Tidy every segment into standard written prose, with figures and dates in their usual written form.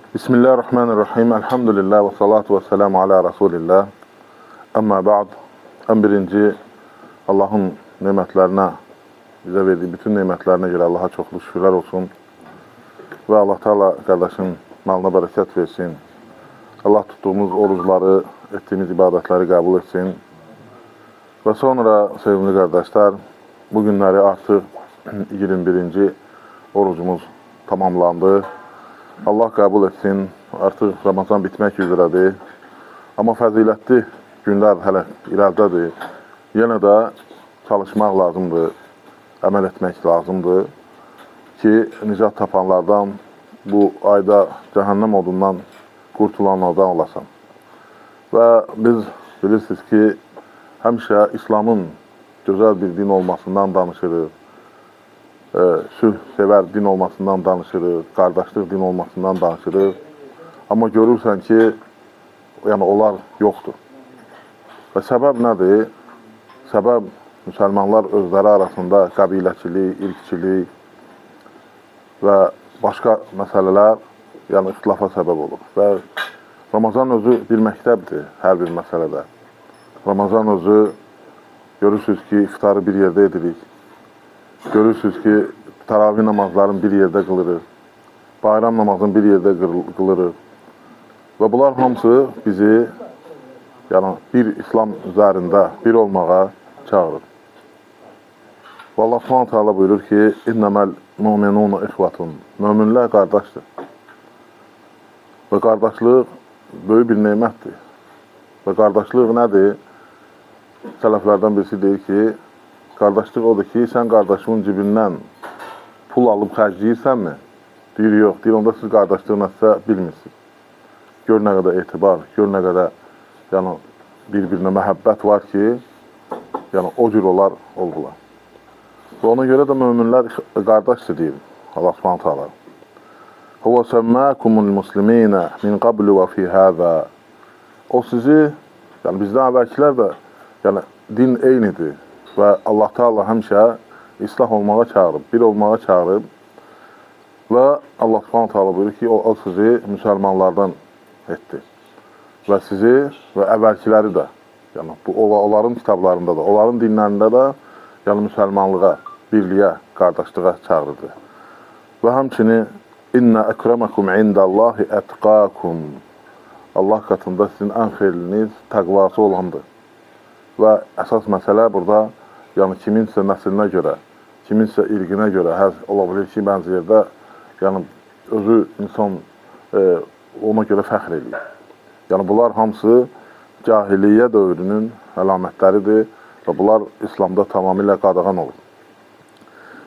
Bismillahirrahmanirrahim. Elhamdülillah və salatu və selamu ala Rasulillah. Əmmə ba'd. Ən birinci, Allahın nemətlərinə, bizə verdiyi bütün nemətlərinə görə Allaha çoxlu şükürlər olsun. Və Allah Teala qardaşın malına bərəkət versin. Allah tutduğumuz orucları, etdiyimiz ibadətləri qəbul etsin. Və sonra, sevimli qardaşlar, bu günləri artıq 21-ci orucumuz tamamlandı. Allah qəbul etsin, artıq Ramazan bitmək üzrədir. Amma fəzilətli günlər hələ irəlidədir. Yenə də çalışmaq lazımdır, əməl etmək lazımdır ki, nicat tapanlardan, bu ayda cəhənnəm odundan qurtulanlardan olasan. Və biz bilirsiniz ki, həmişə İslamın gözəl bir din olmasından danışırıq. Sülh sevər din olmasından danışırıq, qardaşlıq din olmasından danışırıq. Amma görürsən ki, yəni onlar yoxdur. Və səbəb nədir? Səbəb müsəlmanlar özləri arasında qəbiləçilik, irqçilik və başqa məsələlər, yəni ixtilafa səbəb olur. Və Ramazan özü bir məktəbdir hər bir məsələdə. Ramazan özü, görürsünüz ki, iftarı bir yerdə edirik. Görürsünüz ki, təravih namazların bir yerdə qılırıq, bayram namazını bir yerdə qılırıq. Və bunlar hamısı bizi yəni, bir İslam üzərində bir olmağa çağırır. Və Allah s.ə.v. buyurur ki, İnnəməl müminun ixvatun. Möminlər qardaşdır. Və qardaşlıq böyük bir neymətdir. Və qardaşlıq nədir? Sələflərdən birisi deyir ki, qardaşlıq odur ki, sən qardaşının cibindən pul alıb xərcləyirsənmi? Deyir, yox. Deyir, onda siz qardaşlıq nəsə bilmirsiniz. Gör nə qədər etibar, gör nə qədər yəni, bir-birinə məhəbbət var ki, yəni, o cür onlar oldular. Və ona görə də möminlər qardaşdır, deyir Allah s.ə.v. Huvə səmməkumul musliminə min qablu və fi həzə. O sizi, yəni bizdən əvvəlkilər də, yəni, din eynidir. Və Allah Teala həmişə islah olmağa çağırıb, bir olmağa çağırıb və Allah Teala buyurur ki, o sizi müsəlmanlardan etdi və sizi və əvvəlkiləri də, yəni bu onların kitablarında da, onların dinlərində də, yəni müsəlmanlığa, birliyə, qardaşlığa çağırdı. Və həmçini İnnə əkrəməkum indallahi ətqakum. Allah qatında sizin ən xeyriniz təqvası olandır. Və əsas məsələ burada, yəni kiminsə nəslinə görə, kiminsə irqinə görə, ola bilir ki, bəzi yerdə, yəni özü insan ona görə fəxr edir. Yəni bunlar hamısı cahiliyyə dövrünün əlamətləridir və bunlar İslamda tamamilə qadağan olur.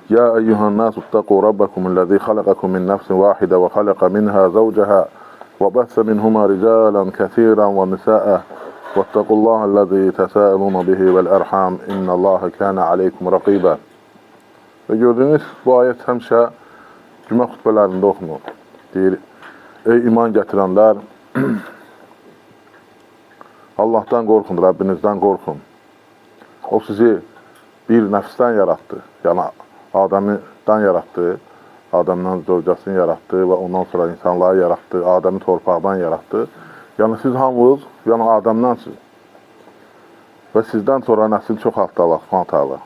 Ya eyyuhan nasu ittaqu rabbakumul-lezî xalaqakum min nefsin vahidə və xalaqa minhâ zawcahâ və bəsə minhumâ ricâlan kəsiran və nisâ'a. واتقوا الله الذي تساءلون به والأرحام إن الله كان عليكم رقيبا. Və gördüyünüz bu ayət həmişə cümə xutbələrində oxunur. Deyir, ey iman gətirənlər, Allahdan qorxun, Rəbbinizdən qorxun. O sizi bir nəfsdən yaratdı, yəni Adəmdən yaratdı, Adəmdən zövcəsini yaratdı və ondan sonra insanları yaratdı, Adəmi torpaqdan yaratdı. Yəni siz hamınız, yəni Adəmdənsiniz. Və sizdən sonra nəsil çoxaltdı Allah s.ə.v.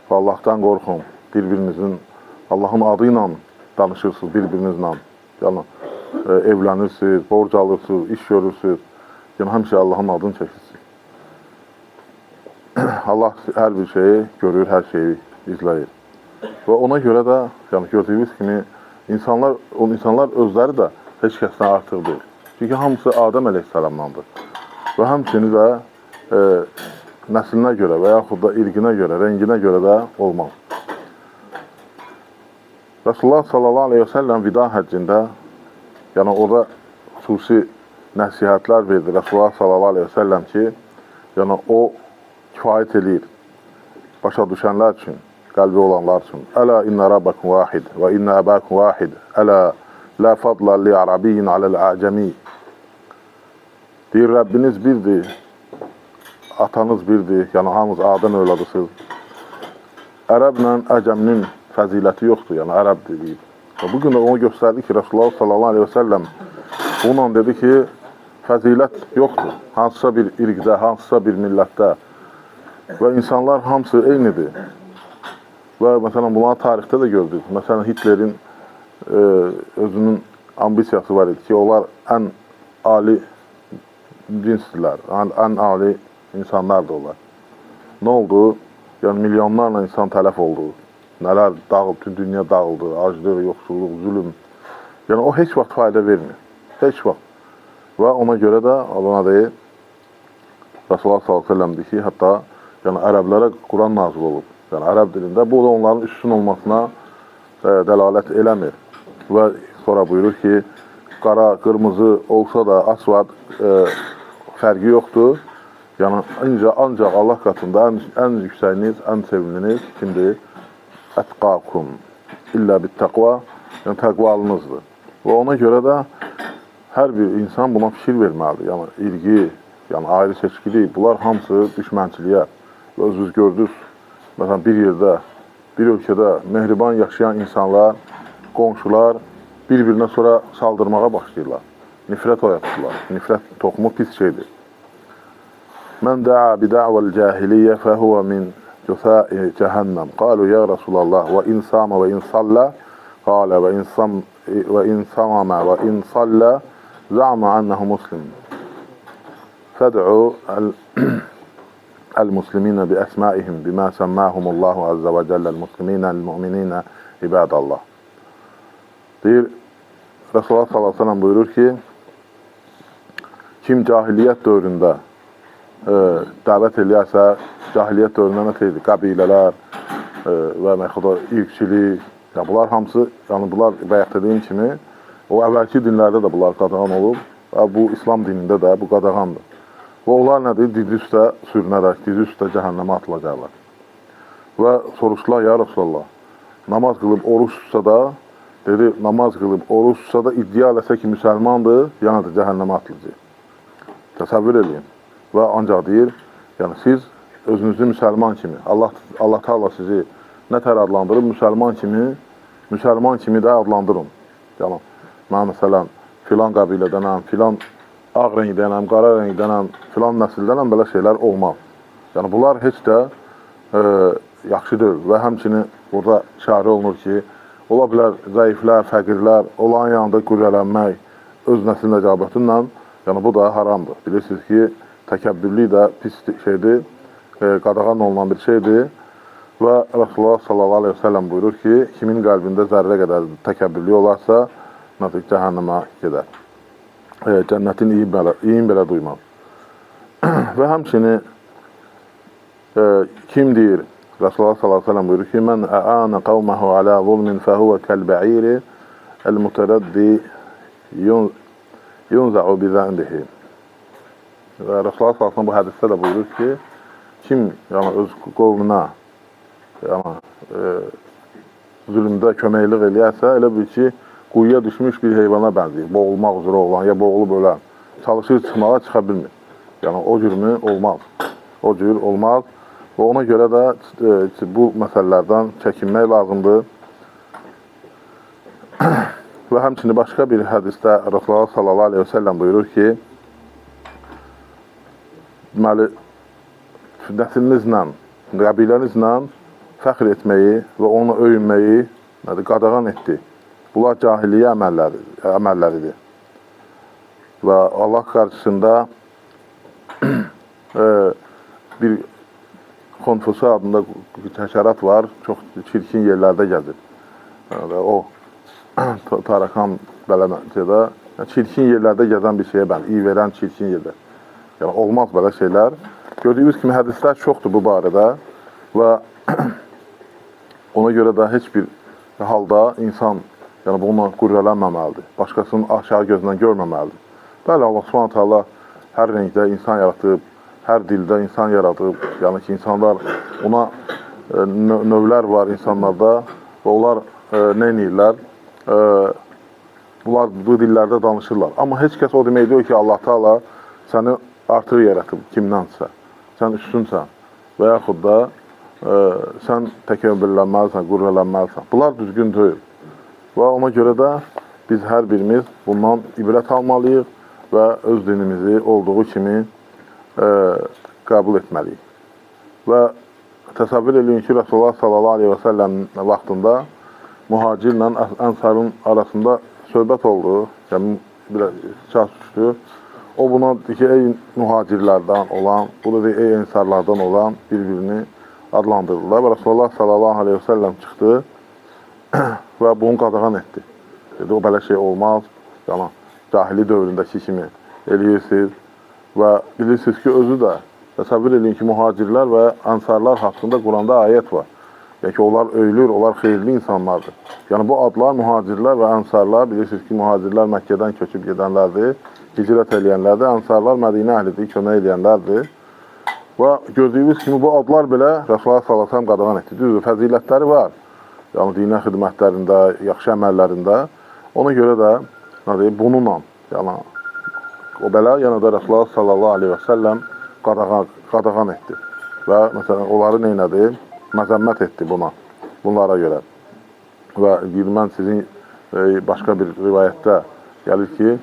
Və Allahdan qorxun, bir-birinizin Allahın adı ilə danışırsınız bir-birinizlə. Yəni evlənirsiniz, borc alırsınız, iş görürsünüz. Yəni həmişə Allahın adını çəkirsiniz. Allah hər bir şeyi görür, hər şeyi izləyir. Və ona görə də, yəni gördüyünüz kimi, insanlar özləri də heç kəsdən artıq deyil. Çünki hamısı Adəm əleyhissalamdandır. Və həmçini də nəslinə görə və yaxud da irqinə görə, rənginə görə də olmaz. Rasulullah sallallahu aleyhi və səlləm vida həccində, yəni orada xüsusi nəsihətlər verdi Rasulullah sallallahu aleyhi və səlləm ki, yəni o kifayət edir başa düşənlər üçün, qəlbi olanlar üçün. Ələ innə rabbakum vahid və innə əbəkum vahid. Ələ la fadla li arabiyyin aləl-əcəmi. Deyir, Rəbbiniz birdir, atanız birdir, yəni hamınız Adəm övladısınız. Ərəblə əcəminin fəziləti yoxdur, yəni ərəb deyib. Bugün də onu göstərdi ki, Resulullah sallallahu aleyhi ve sellem bununla dedi ki, fəzilət yoxdur. Hansısa bir irqdə, hansısa bir millətdə və insanlar hamısı eynidir. Və məsələn, bunları tarixdə də gördük. Məsələn, Hitlerin özünün ambisiyası var idi ki, onlar ən ali cinsdirlər, ən ali insanlardır onlar. Nə oldu? Yəni, milyonlarla insan tələf oldu. Nələr dağıldı, bütün dünya dağıldı, aclıq, yoxsulluq, zülüm. Yəni, o heç vaxt fayda vermir. Heç vaxt. Və ona görə də, ona deyir, Rasulullah s.ə.v deyir ki, hətta yəni, ərəblərə Quran nazil olub. Yəni, ərəb dilində bu da onların üstün olmasına dəlalət eləmir. Və sonra buyurur ki, qara, qırmızı olsa da asvad fərqi yoxdur. Yəni, ancaq Allah qatında ən yüksəyiniz, ən sevimliniz kimdir? Ətqakum, illə bit-təqva, yəni təqvalınızdır. Və ona görə də hər bir insan buna fikir verməlidir. Yəni, ilgi, yəni ayrı seçkilik, bunlar hamısı düşmənçiliyə. Və özünüz gördünüz, məsələn, bir yerdə, bir ölkədə mehriban yaşayan insanlar, qonşular bir-birinə sonra saldırmağa başlayırlar. Nifrət oyatırlar. Nifrət toxumu pis şeydir. Mən də'a bida'vəl cahiliyyə fəhuvə min cüsə'i cəhənnəm. Qalu ya Rasulallah və in sama və in sallə qalə və in samamə və in sallə za'ma ənəhu muslim. Fəd'u el-musliminə bi əsmaihim bimə səmməhumullahu azza və cəllə el-musliminə el-mu'mininə ibadallah. Deyir, Resulullah s.ə.v buyurur ki, kim cahiliyyət dövründə dəvət eləyərsə, cahiliyyət dövründə nə deyildi? Qəbilələr və məxuda irqçilik, ya bunlar hamısı, yəni bunlar bayaq dediyim kimi, o əvvəlki dinlərdə də bunlar qadağan olub və bu İslam dinində də bu qadağandır. Və onlar nədir? Dizi üstə sürünərək, dizi üstə cəhənnəmə atılacaqlar. Və soruşdular, ya Resulallah, namaz qılıb oruç tutsa da, dedi, namaz qılıb oruç tutsa da iddia eləsə ki, müsəlmandır, yəni də cəhənnəmə atılacaq. Təsəvvür edin. Və ancaq deyir, yəni siz özünüzü müsəlman kimi, Allah Teala sizi nətər adlandırıb, müsəlman kimi də adlandırın. Yəni, mən məsələn, filan qəbilədənəm, filan ağ rəngdənəm, qara rəngdənəm, filan nəsildənəm, belə şeylər olmaz. Yəni, bunlar heç də yaxşı deyil və həmçinin burada şəri olunur ki, ola bilər zəiflər, fəqirlər, olan yanında qürrələnmək öz nəsil nəcabətinlə, yəni bu da haramdır. Bilirsiniz ki, təkəbbürlük də pis şeydir, qadağan olunan bir şeydir və Rasulullah s.a.v. buyurur ki, kimin qəlbində zərrə qədər təkəbbürlük olarsa, nətik cəhənnəmə gedər. Cənnətin iyin belə duymaz. Və həmçini kim deyir, Rasulullah s.a.v. buyurur ki, mən ə'anə qavməhu alə zulmin fəhuvə kəl-bə'iri əl-mütərəddi yunza'u bizənbihi. Və Rasulullah s.a.v. bu hədisdə də buyurur ki, kim yəni, öz qovmuna yəni, zülmdə köməklik eləyərsə, elə bil ki, quyuya düşmüş bir heyvana bənzəyir. Boğulmaq üzrə olan, ya boğulub ölən. Çalışır çıxmağa, çıxa bilmir. Yəni, o cürmü olmaz. O cür olmaz. Və ona görə də bu məsələlərdən çəkinmək lazımdır. Və həmçinin başqa bir hədisdə Rasulullah sallallahu aleyhi ve sellem buyurur ki, deməli, nəslinizlə, qəbilənizlə fəxr etməyi və onu öyünməyi qadağan etdi. Bunlar cahiliyyə əməlləridir. Və Allah qarşısında bir Konfusi adında həşərat var, çox çirkin yerlərdə gəzir. O, tarakan bələməcədə, çirkin yerlərdə gəzən bir şeyə iy verən çirkin yerlər. Yəni, olmaz belə şeylər. Gördüyümüz kimi hədislər çoxdur bu barədə və ona görə də heç bir halda insan yəni bununla qürrələnməməlidir. Başqasının aşağı gözündən görməməlidir. Bəli, Allah s.ə.v. hər rəngdə insan yaratıb, hər dildə insan yaradıb. Yəni ki, insanlar, ona növlər var insanlarda və onlar nə edirlər? Bunlar bu dillərdə danışırlar. Amma heç kəs o demək deyir ki, Allah Teala səni artıq yaratıb kimdənsə, sən üstünsən və yaxud da sən təkəbbürlənməlisən, qürrələnməlisən. Bunlar düzgün deyil. Və ona görə də biz hər birimiz bundan ibrət almalıyıq və öz dinimizi olduğu kimi qəbul etməliyik. Və təsəvvür edin ki, Rasulullah sallallahu aleyhi və səlləmin vaxtında mühacirlə ənsarın arasında söhbət oldu, yəni biraz çat düşdü. O buna deyir ki, ey mühacirlərdən olan, bu da deyir, ey ənsarlardan olan bir-birini adlandırdılar. Və Rasulullah sallallahu aleyhi və səlləm çıxdı və bunu qadağan etdi. Dedi, o belə şey olmaz, yəni, cahili dövründəki kimi eləyirsiniz və bilirsiniz ki, özü də təsəvvür edin ki, mühacirlər və ənsarlar haqqında Quranda ayət var. Yəni ki, onlar öyülür, onlar xeyirli insanlardır. Yəni, bu adlar mühacirlər və ənsarlar, bilirsiniz ki, mühacirlər Məkkədən köçüb gedənlərdir, hicrət eləyənlərdir, ənsarlar Mədinə əhlidir, kömək eləyənlərdir. Və gördüyünüz kimi, bu adlar belə Rasulullah sallallahu əleyhi və səlləm qadağan etdi. Düzdür, fəzilətləri var. Yəni, dinə xidmətlərində, yaxşı əməllərində. Ona görə də, bununla, yəni, o belə, yəni də Rasulullah sallallahu aleyhi və səlləm qadağan etdi. Və, məsələn, onları neynədi? Məzəmmət etdi bunlara görə. Və mən sizin başqa bir rivayətdə gəlir ki,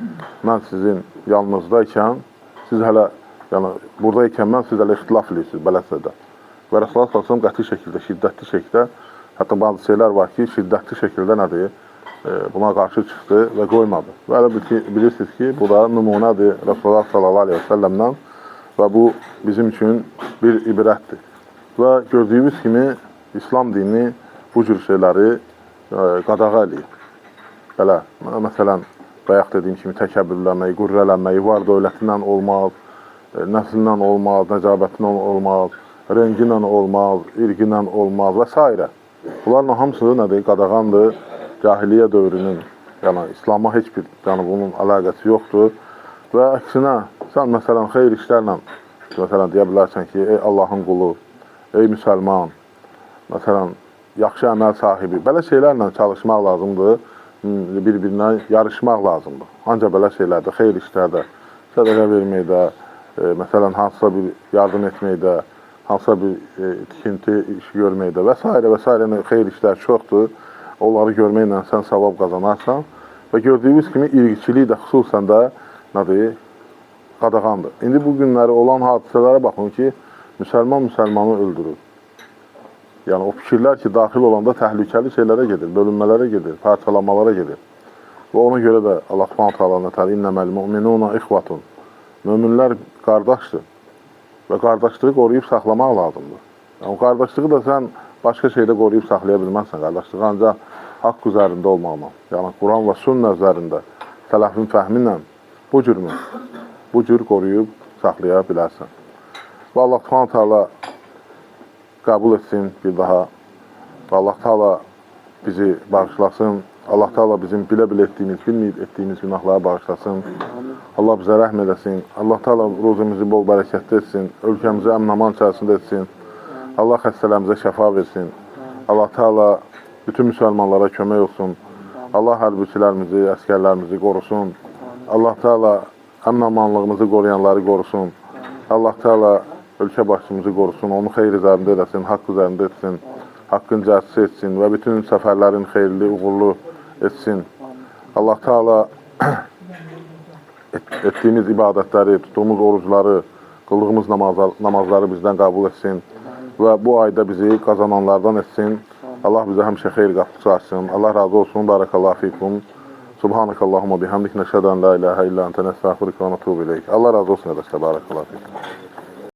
mən sizin yanınızdaykən, siz hələ, yəni, buradaykən mən siz hələ ixtilaf edirsiniz, beləsədə. Və Rasulullah sallallahu aleyhi və səlləm qəti şəkildə, şiddətli şəkildə, hətta bazı şeylər var ki, şiddətli şəkildə nədir? Buna qarşı çıxdı və qoymadı. Və elə bilirsiniz ki, bu da nümunədir Rasulullah sallallahu aleyhi və səlləmdən və bu bizim üçün bir ibrətdir. Və gördüyümüz kimi İslam dini bu cür şeyləri qadağa eləyir. Belə, məsələn, bayaq dediyim kimi təkəbbürlənməyi, qürrələnməyi, var dövlətindən olmaz, nəslilə olmaz, nəcabətilə olmaz, rənginlə olmaz, irqinlə olmaz və s. Bunların hamısı nədir? Qadağandır. Cahiliyyə dövrünün, yəni İslama heç bir, yəni bunun əlaqəsi yoxdur. Və əksinə, sən məsələn xeyir işlərlə, məsələn deyə bilərsən ki, ey Allahın qulu, ey müsəlman, məsələn, yaxşı əməl sahibi, belə şeylərlə çalışmaq lazımdır, bir-birinə yarışmaq lazımdır. Ancaq belə şeylərdə, xeyir işlərdə, sədəqə verməkdə, məsələn, hansısa bir yardım etməkdə, hansısa bir tikinti işi görməkdə və s. xeyir işlər çoxdur. Onları görməklə sən savab qazanarsan və gördüyümüz kimi irqiçilik də xüsusən də nədir? Qadağandır. İndi bu günləri olan hadisələrə baxın ki, müsəlmanı öldürür. Yəni o fikirlər ki, daxil olanda təhlükəli şeylərə gedir, bölünmələrə gedir, parçalanmalara gedir. Və ona görə də Allah Subhanahu taala nətər innəməl mu'minuna ixvatun. Möminlər qardaşdır və qardaşlığı qoruyub saxlamaq lazımdır. Yəni o qardaşlığı da sən başqa şeydə qoruyub saxlaya bilməzsən, qardaşlığı ancaq haqq üzərində olmaqla, yəni Quran və sünnə üzərində, sələfin fəhmi ilə bu cür qoruyub saxlaya bilərsən. Və Allah Subhanahu taala qəbul etsin bir daha və Allah taala bizi bağışlasın, Allah taala bizim bilə-bilə etdiyimiz, bilməyib etdiyimiz günahları bağışlasın, Allah bizə rəhm eləsin, Allah taala ruzimizi bol bərəkətli etsin, ölkəmizi əmin-aman içərisində etsin, Allah xəstələrimizə şəfa versin. Allah Teala bütün müsəlmanlara kömək olsun. Allah hərbiçilərimizi, əskərlərimizi qorusun. Allah Teala əmin-amanlığımızı qoruyanları qorusun. Allah Teala ölkə başçımızı qorusun. Onu xeyir üzərində eləsin, haqq üzərində etsin. Haqqın cəhsi etsin və bütün səfərlərin xeyirli, uğurlu etsin. Allah Teala etdiyimiz ibadətləri, tutduğumuz orucları, qıldığımız namazları bizdən qəbul etsin. Və bu ayda bizi qazananlardan etsin. Allah bizə həmişə xeyir qapısı açsın. Allah razı olsun. Barakallahu fikum. Subhanakallahumma bihamdik. Nəşhədən la ilahə illə əntə nəstəğfiruka və nətubu ileyk. Allah razı olsun. Barakallahu fikum.